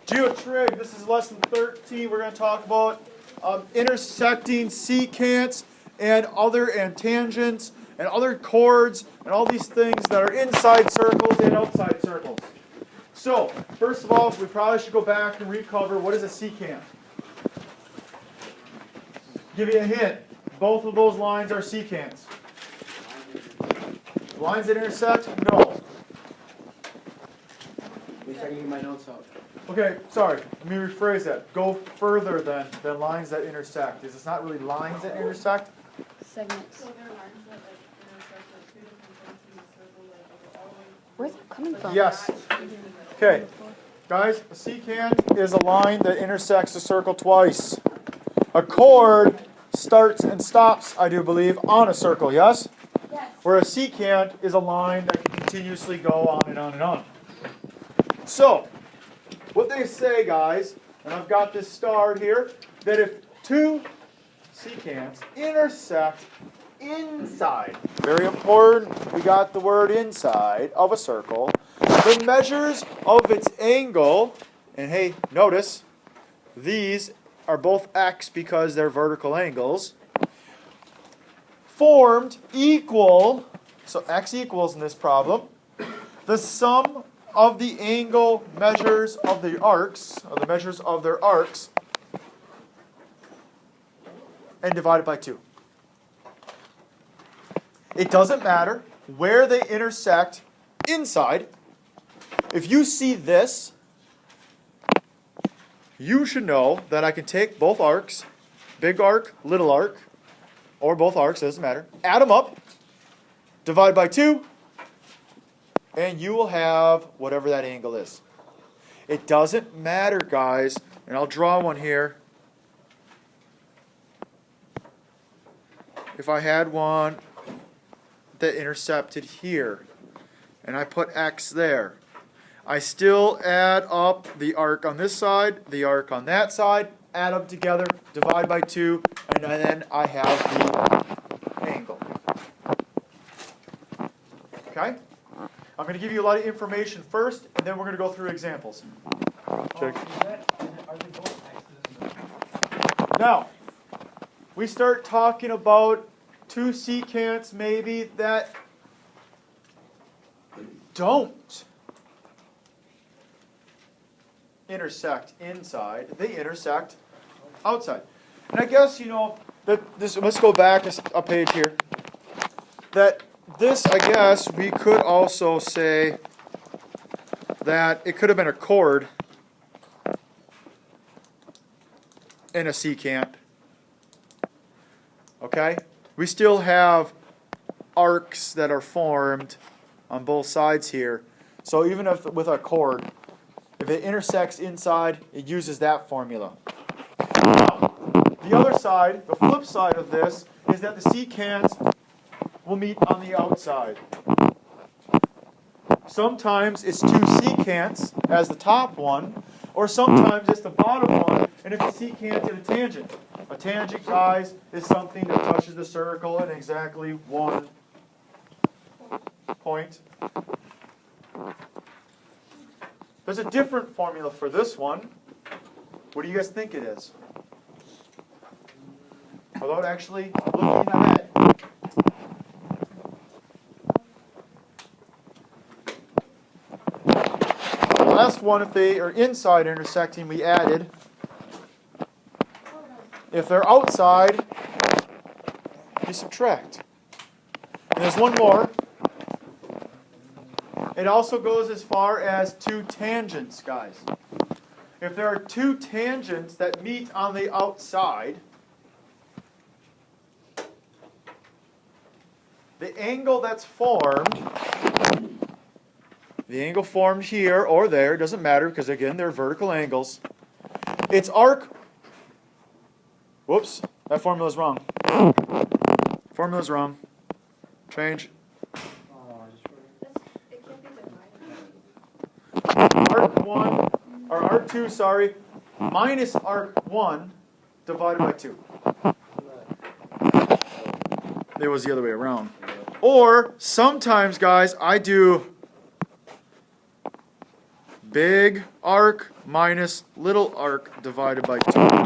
Geotrig, this is lesson 13. We're going to talk about intersecting secants and tangents and other chords and all these things that are inside circles and outside circles. So, first of all, we probably should go back and recover what is a secant. Give you a hint. Both of those lines are secants. Lines that intersect? No. At least I can get my notes out. Okay, sorry. Let me rephrase that. Go further than lines that intersect. It's not really lines that intersect. Segments. So there are lines that intersect at two different points in the circle, like all the way. Where's that coming from? Yes. Okay. Guys, a secant is a line that intersects a circle twice. A chord starts and stops, I do believe, on a circle, yes? Yes. Where a secant is a line that can continuously go on and on and on. So, what they say, guys, and I've got this starred here, that if two secants intersect inside, very important, we got the word inside of a circle, the measures of its angle, and hey, notice, these are both x because they're vertical angles, formed equal, so x equals in this problem, the sum of the angle measures of the arcs, or the measures of their arcs, and divided by 2. It doesn't matter where they intersect inside. If you see this, you should know that I can take both arcs, big arc, little arc, or both arcs, it doesn't matter, add them up, divide by 2, and you will have whatever that angle is. It doesn't matter, guys, and I'll draw one here. If I had one that intercepted here, and I put x there, I still add up the arc on this side, the arc on that side, add them together, divide by 2, and then I have the angle. Okay? I'm going to give you a lot of information first, and then we're going to go through examples. Check. Are they both X's? Now, we start talking about two secants maybe that don't intersect inside, they intersect outside. And I guess, you know, that this, let's go back a page here, that this, I guess, we could also say that it could have been a chord in a secant. Okay? We still have arcs that are formed on both sides here. So even if with a chord, if it intersects inside, it uses that formula. Now, the other side, the flip side of this, is that the secants will meet on the outside. Sometimes it's two secants as the top one, or sometimes it's the bottom one, and it's a secant and a tangent. A tangent, guys, is something that touches the circle in exactly one point. There's a different formula for this one. What do you guys think it is? Without actually looking ahead. The last one, if they are inside intersecting, we added. If they're outside, you subtract. And there's one more. It also goes as far as two tangents, guys. If there are two tangents that meet on the outside, the angle that's formed, the angle formed here or there, doesn't matter because, again, they're vertical angles. Its arc, whoops, that formula's wrong. Formula's wrong. Change. It can't be divided. Arc 1, or arc 2, sorry, minus arc 1 divided by 2. It was the other way around. Or sometimes, guys, I do big arc minus little arc divided by 2.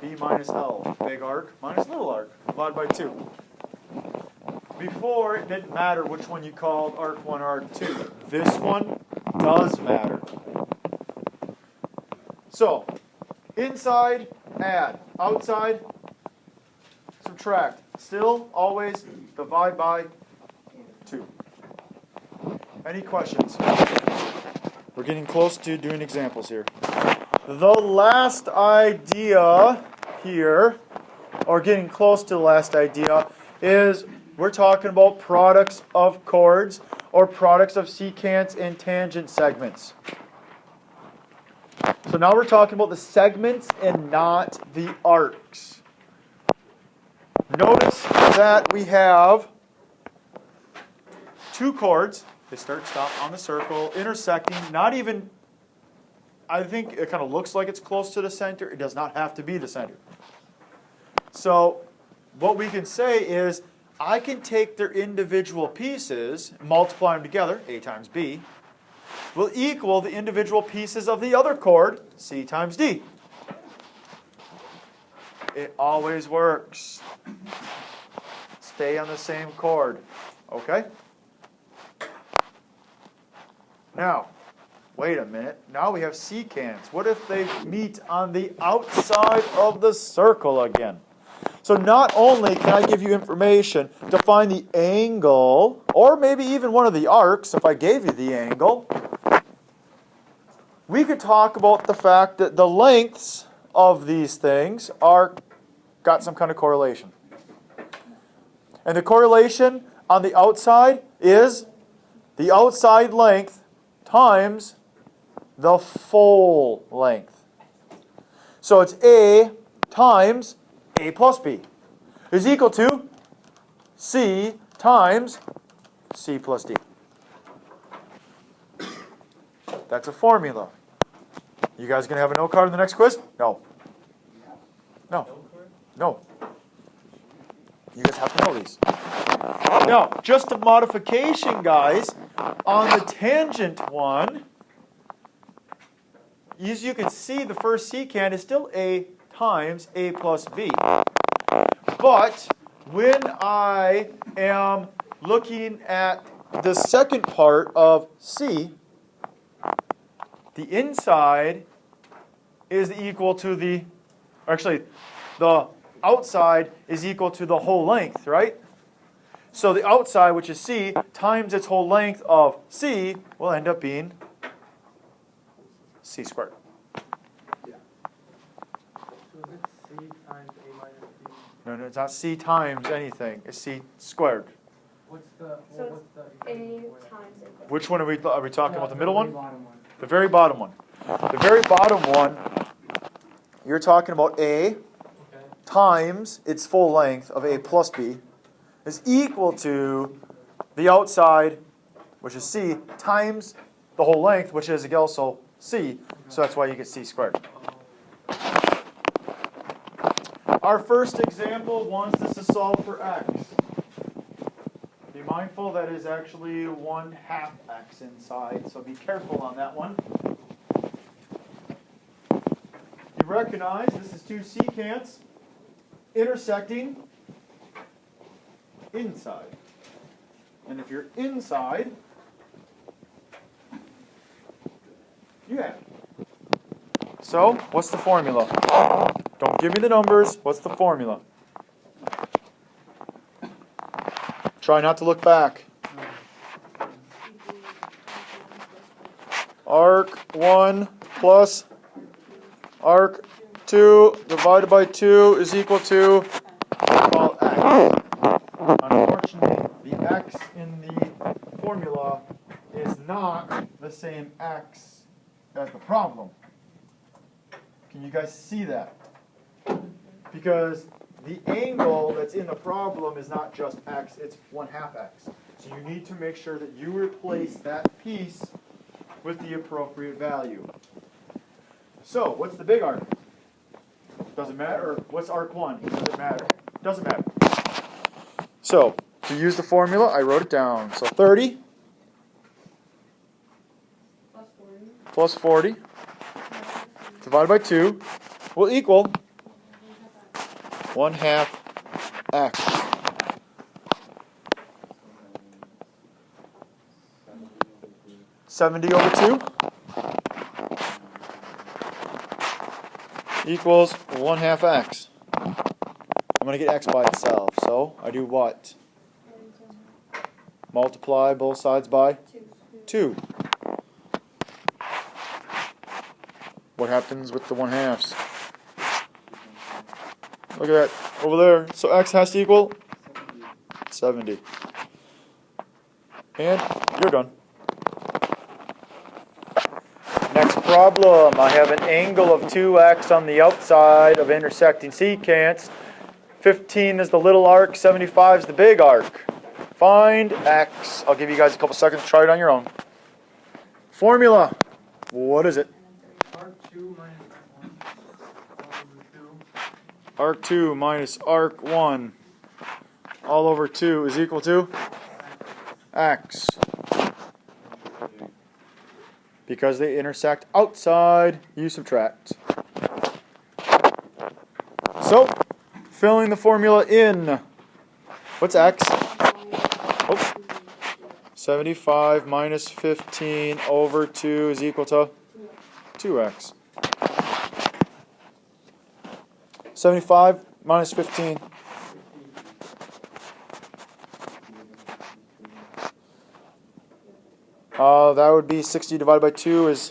B minus L. Big arc minus little arc divided by 2. Before, it didn't matter which one you called arc 1 or arc 2. This one does matter. So, inside, add. Outside, subtract. Still, always divide by 2. Any questions? We're getting close to doing examples here. The last idea here, or getting close to the last idea, is we're talking about products of chords or products of secants and tangent segments. So now we're talking about the segments and not the arcs. Notice that we have two chords. They stop on the circle, intersecting, not even, I think it kind of looks like it's close to the center. It does not have to be the center. So what we can say is, I can take their individual pieces, multiply them together, A times B, will equal the individual pieces of the other chord, C times D. It always works. Stay on the same chord, okay? Now, wait a minute. Now we have secants. What if they meet on the outside of the circle again? So not only can I give you information to find the angle, or maybe even one of the arcs, if I gave you the angle, we could talk about the fact that the lengths of these things got some kind of correlation. And the correlation on the outside is the outside length times the full length. So it's A times A plus B is equal to C times C plus D. That's a formula. You guys going to have a note card in the next quiz? No. No. No. You guys have to know these. Now, just a modification, guys, on the tangent one, as you can see, the first secant is still A times A plus B. But when I am looking at the second part of C, the inside is equal to the outside is equal to the whole length, right? So the outside, which is C, times its whole length of C will end up being C squared. Yeah. So is it C times A minus B? No, it's not C times anything. It's C squared. What's the So what's the A equation for that? times A. Which one are we talking about? The middle very one? bottom one. The very bottom one. The very bottom one, you're talking about A Okay. times its full length of A plus B is equal to the outside, which is C, times the whole length, which is also C. So that's why you get C squared. Our first example wants us to solve for x. Be mindful that is actually 1/2 x inside, so be careful on that one. You recognize this is two secants intersecting inside. And if you're inside, you have. So, what's the formula? Don't give me the numbers. What's the formula? Try not to look back. Arc 1 plus arc 2 divided by 2 is equal to, well, x. Unfortunately, the x in the formula is not the same x as the problem. Can you guys see that? Because the angle that's in the problem is not just x, it's 1/2 x. So you need to make sure that you replace that piece with the appropriate value. So, what's the big arc? Doesn't matter. Or what's arc 1? Doesn't matter. Doesn't matter. So, to use the formula, I wrote it down. So 30 plus 40 divided by 2 will equal 1/2 x. $70 over 2 equals 1/2 x. I'm going to get x by itself, so I do what? Multiply both sides by 2. What happens with the 1/2s? Look at that, over there. So x has to equal 70. And you're done. Next problem. I have an angle of 2x on the outside of intersecting secants. 15 is the little arc, 75 is the big arc. Find x. I'll give you guys a couple seconds to try it on your own. Formula. What is it? Arc 2 minus Arc 1 all over 2. Arc 2 minus arc 1 all over 2 is equal to x. Because they intersect outside, you subtract. So, filling the formula in. What's x? Oh. 75 minus 15 over 2 is equal to 2x. 75 minus 15. That would be 60 divided by 2 is,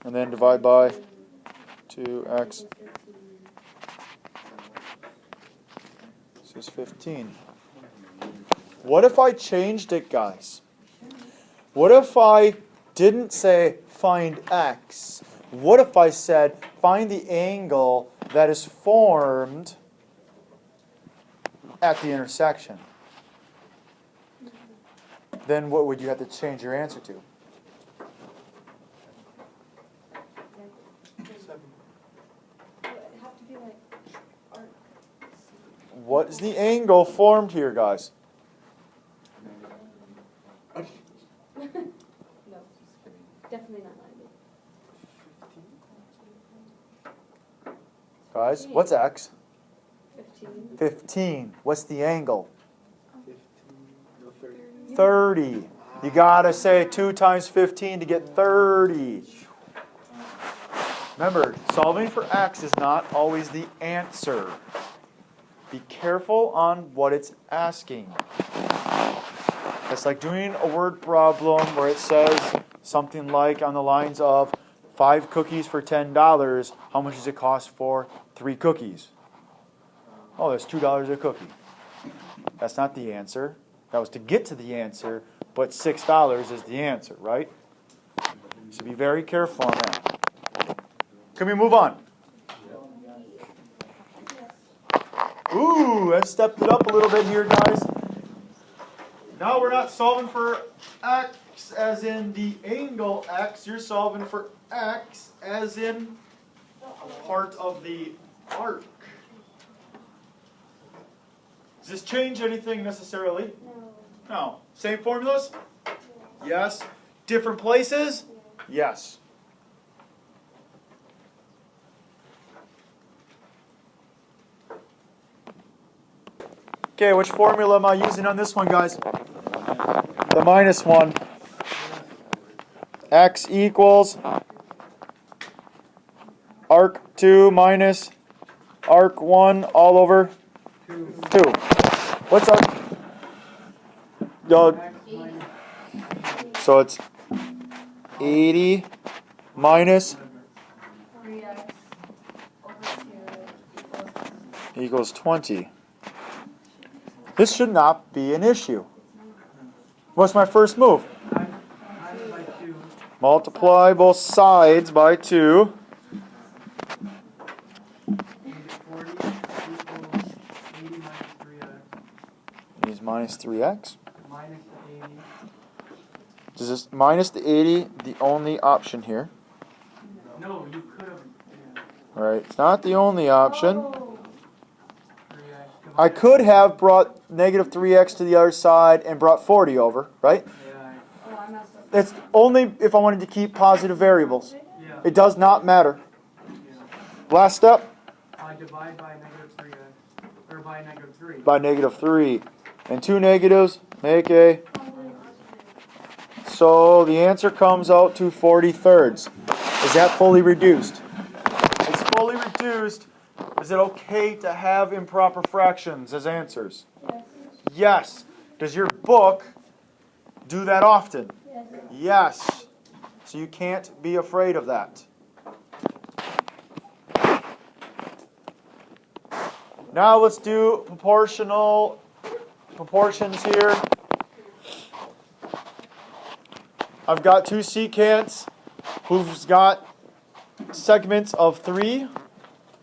and then divide by 2x. This is 15. What if I changed it, guys? What if I didn't say find x? What if I said find the angle that is formed at the intersection? Then what would you have to change your answer to? What is the angle formed here, guys? No, definitely not 90. Guys, what's x? 15. 15. What's the angle? 30. You gotta say 2 times 15 to get 30. Remember, solving for x is not always the answer. Be careful on what it's asking. It's like doing a word problem where it says something like on the lines of 5 cookies for $10. How much does it cost for 3 cookies? Oh, that's $2 a cookie. That's not the answer. That was to get to the answer, but $6 is the answer, right? So be very careful on that. Can we move on? Ooh, that stepped it up a little bit here, guys. Now we're not solving for x as in the angle x. You're solving for x as in part of the arc. Does this change anything necessarily? No. Same formulas? Yes. Different places? Yes. Okay, which formula am I using on this one, guys? The minus one. X equals arc 2 minus arc 1 all over 2. What's arc? So it's 80 minus 3x over 2 equals 20. This should not be an issue. What's my first move? Times by 2. Multiply both sides by 2. 40 equals 80 minus 3x. Is minus 3x. Minus the 80. Is this minus the 80 the only option here? No, you could have. Yeah, Right, it's not the only option. 3x. I could have brought negative 3x to the other side and brought 40 over, right? Yeah, Oh, I messed up. It's only if I wanted to keep positive variables. Yeah. It does not matter. Last step, Divide by -3, or by -3. by -3. And two negatives make a... So the answer comes out to 40/3. Is that fully reduced? It's fully reduced. Is it okay to have improper fractions as answers? Yes. Yes. Does your book do that often? Yes. Yes. So you can't be afraid of that. Now let's do proportions here. I've got two secants who's got segments of 3,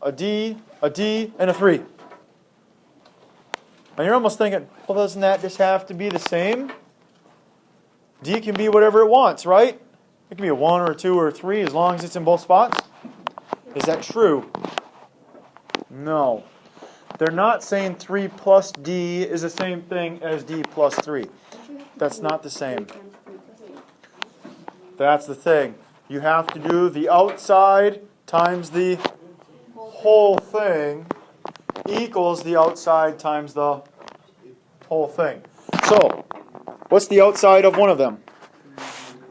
a D, and a 3. And you're almost thinking, well, doesn't that just have to be the same? D can be whatever it wants, right? It can be a 1 or a 2 or a 3 as long as it's in both spots. Is that true? No. They're not saying 3 plus D is the same thing as D plus 3. That's not the same. That's the thing. You have to do the outside times the whole thing equals the outside times the whole thing. So, what's the outside of one of them?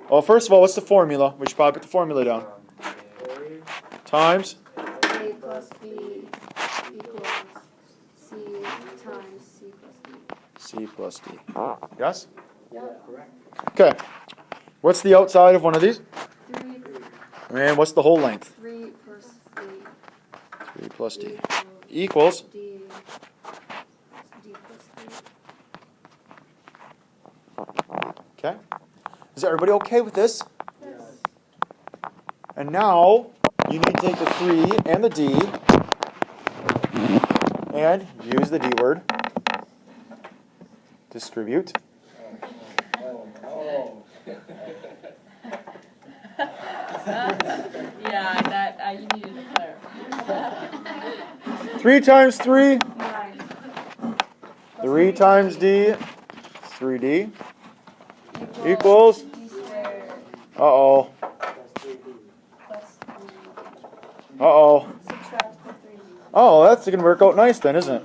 Well, first of all, what's the formula? We should probably put the formula down. Times A plus B equals C times C plus D. C plus D. Yes? Yeah. Okay. What's the outside of one of these? 3, And what's the whole length? 3 plus 3 3 plus D. Equals. D plus 3. Okay. Is everybody okay with this? And now, you need to take the 3 and the D and use the D word. Distribute. Yeah, that, you needed to clarify. 3 times 3, 9 3 times D, 3D, equals, D squared uh-oh, plus 3. uh-oh. Subtract the 3D. Oh, that's going to work out nice then, isn't it?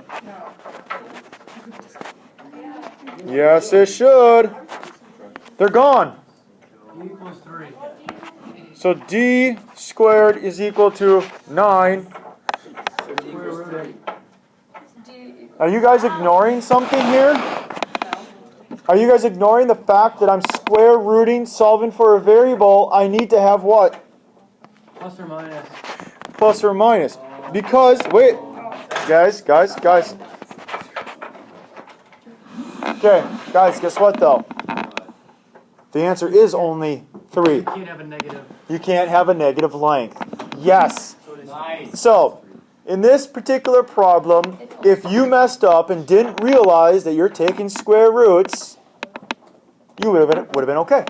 No. Yes, it should. They're gone. D equals 3. So D squared is equal to 9. Square root 8. D Are you guys ignoring something here? Are you guys ignoring the fact that I'm square rooting, solving for a variable? I need to have what? Plus or minus. Plus or minus. Because, wait, guys. Okay, guys, guess what though? The answer is only 3. You can't have a negative. You can't have a negative length. Yes. Nice. So, in this particular problem, if you messed up and didn't realize that you're taking square roots, you would have been okay.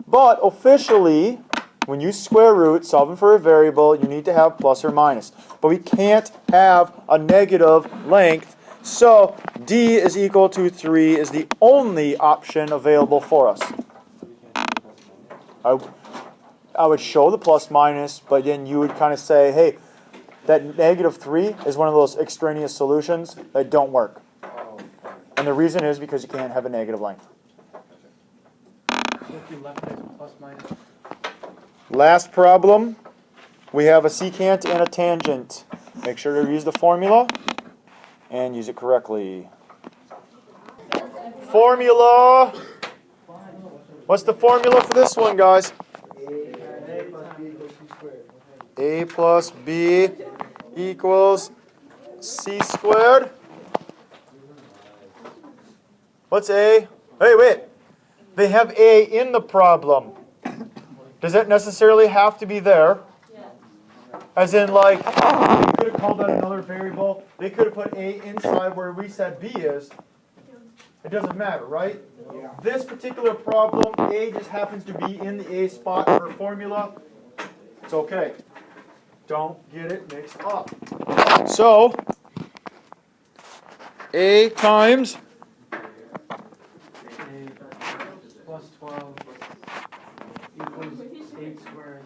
But officially, when you square root, solving for a variable, you need to have plus or minus. But we can't have a negative length, so D is equal to 3 is the only option available for us. I would show the plus minus, but then you would kind of say, hey, that negative 3 is one of those extraneous solutions that don't work. And the reason is because you can't have a negative length. If you left it plus minus. Last problem, we have a secant and a tangent. Make sure to use the formula and use it correctly. Formula! What's the formula for this one, guys? A plus B equals C squared. What's A? Hey, wait. They have A in the problem. Does it necessarily have to be there? As in, like, you could have called that another variable. They could have put A inside where we said B is. It doesn't matter, right? Yeah. This particular problem, A just happens to be in the A spot for formula. It's okay. Don't get it mixed up. So, A times A plus 12 Square.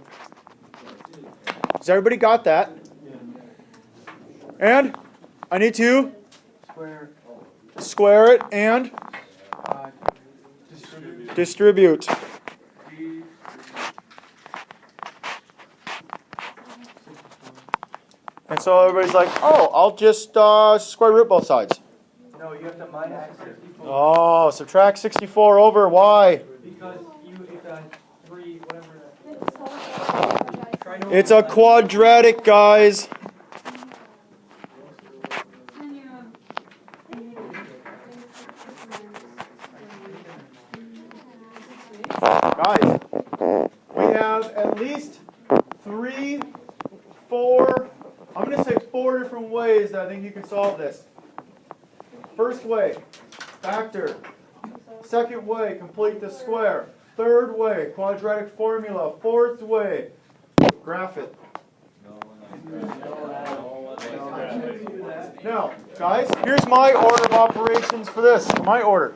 Has everybody got that? And I need to Square. square it and Distribute. distribute. And so everybody's like, oh, I'll just square root both sides. No, you have to minus 64. Oh, subtract 64 over y. Because it's a 3, whatever. It's a quadratic, guys. Guys, we have at least 3, 4, I'm going to say 4 different ways that I think you can solve this. First way, factor. Second way, complete the square. Third way, quadratic formula. Fourth way, graph it. Now, guys, here's my order of operations for this. My order.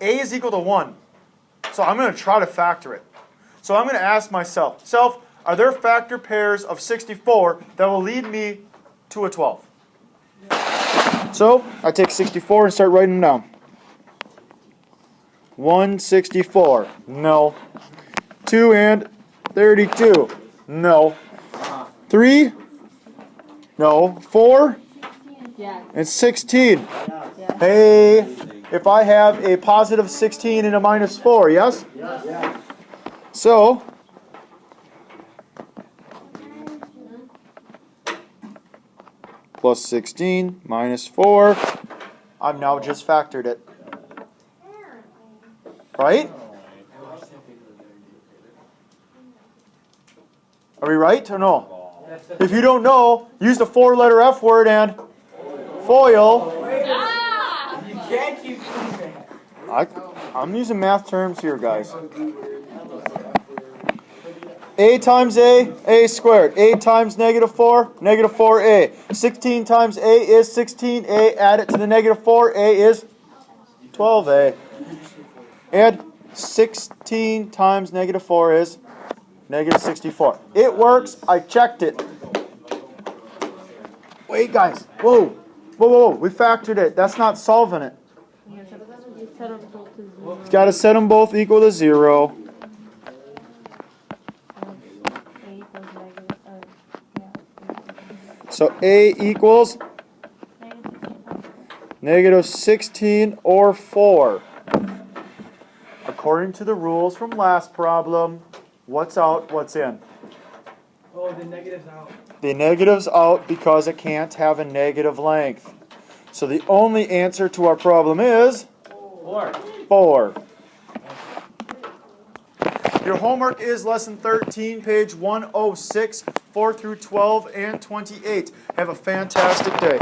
A is equal to 1. So I'm going to try to factor it. So I'm going to ask myself, are there factor pairs of 64 that will lead me to a 12? So I take 64 and start writing them down. 164. No. 2 and 32. No. 3. No. 4 Yes. and 16. Yes. Hey, if I have a positive 16 and a minus 4, yes? Yes. So, plus 16 minus 4, I've now just factored it. Right? Are we right or no? If you don't know, use the 4-letter F word and FOIL. You can't keep doing that. I'm using math terms here, guys. A times A squared. A times negative 4, negative 4A. 16 times A is 16A. Add it to the negative 4, A is 12A. And 16 times negative 4 is negative 64. It works. I checked it. Wait, guys. Whoa. Whoa, whoa, whoa. We factored it. That's not solving it. It's got to set them both equal to 0. So A equals negative 16 or 4. According to the rules from last problem, what's out, what's in? Oh, the negative's out. The negative's out because it can't have a negative length. So the only answer to our problem is 4. Your homework is lesson 13, page 106, 4 through 12 and 28. Have a fantastic day.